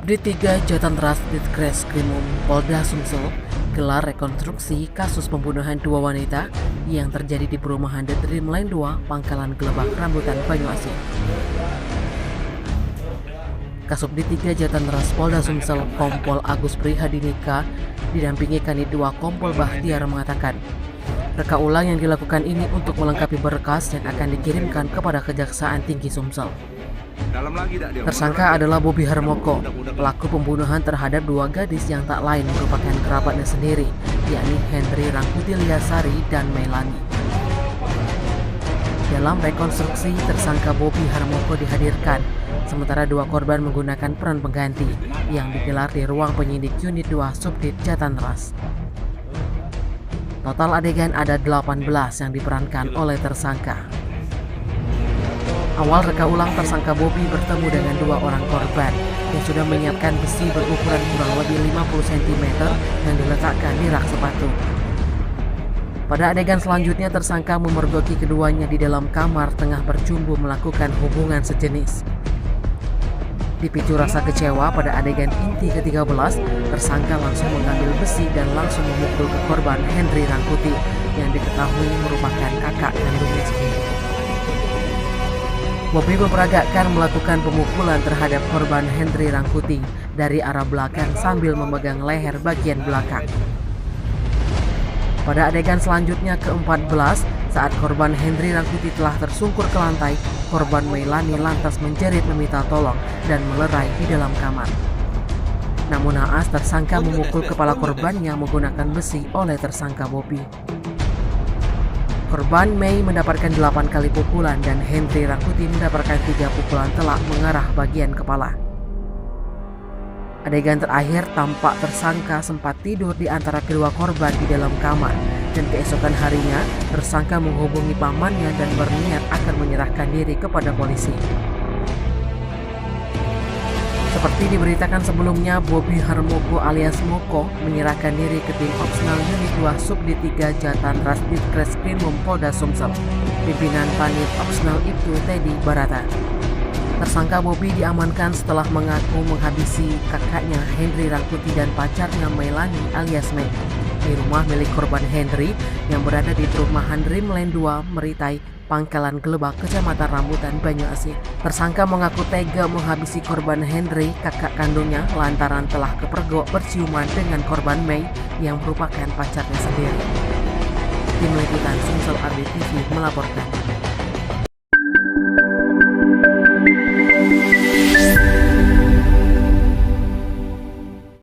Subdit 3 Jatanras Ditreskrimum Polda Sumsel gelar rekonstruksi kasus pembunuhan dua wanita yang terjadi di perumahan The Dreamland 2, Pangkalan Gelebak, Rambutan, Banyuasin. Kasubdit 3 Jatanras Polda Sumsel Kompol Agus Prihadinika didampingi Kanit 2 Kompol Bahtiar mengatakan, reka ulang yang dilakukan ini untuk melengkapi berkas yang akan dikirimkan kepada Kejaksaan Tinggi Sumsel. Tersangka adalah Bobi Harmoko, pelaku pembunuhan terhadap dua gadis yang tak lain merupakan kerabatnya sendiri, yakni Henry Rangkuti Liasari dan Melani. Dalam rekonstruksi, tersangka Bobi Harmoko dihadirkan, sementara dua korban menggunakan peran pengganti yang digelar di ruang penyidik Unit 2 Subdit Jatanras. Total adegan ada 18 yang diperankan oleh tersangka. Awal reka ulang, tersangka Bobi bertemu dengan dua orang korban yang sudah menyiapkan besi berukuran kurang lebih 50 cm yang diletakkan di rak sepatu. Pada adegan selanjutnya, tersangka memergoki keduanya di dalam kamar tengah bercumbu melakukan hubungan sejenis. Dipicu rasa kecewa, pada adegan inti ke-13, tersangka langsung mengambil besi dan langsung memukul ke korban Henry Rangkuti yang diketahui merupakan kakak kandungnya sendiri. Bobi memperagakan melakukan pemukulan terhadap korban Henry Rangkuti dari arah belakang sambil memegang leher bagian belakang. Pada adegan selanjutnya ke-14, saat korban Henry Rangkuti telah tersungkur ke lantai, korban Melani lantas menjerit meminta tolong dan melerai di dalam kamar. Namun naas, tersangka memukul kepala korbannya menggunakan besi oleh tersangka Bobi. Korban Mei mendapatkan 8 kali pukulan dan Henry Rangkuti mendapatkan 3 pukulan telak mengarah bagian kepala. Adegan terakhir tampak tersangka sempat tidur di antara kedua korban di dalam kamar, dan keesokan harinya tersangka menghubungi pamannya dan berniat akan menyerahkan diri kepada polisi. Seperti diberitakan sebelumnya, Bobi Harmoko alias Moko menyerahkan diri ke tim opsional Unit 2 Subdit 3 Jatanras Ditreskrimum Polda Sumsel. Pimpinan Panit Opsional itu Teddy Barata. Tersangka Bobi diamankan setelah mengaku menghabisi kakaknya Henry Rangkuti dan pacarnya Melani alias Mei di rumah milik korban Henry yang berada di perumahan Dreamland 2 Meritai, Pangkalan Gelebak, Kecamatan Rambutan, Banyuasin. Tersangka mengaku tega menghabisi korban Henry, kakak kandungnya, lantaran telah kepergok berciuman dengan korban Mei yang merupakan pacarnya sendiri. Tim Liputan Sumsel ABTV melaporkan.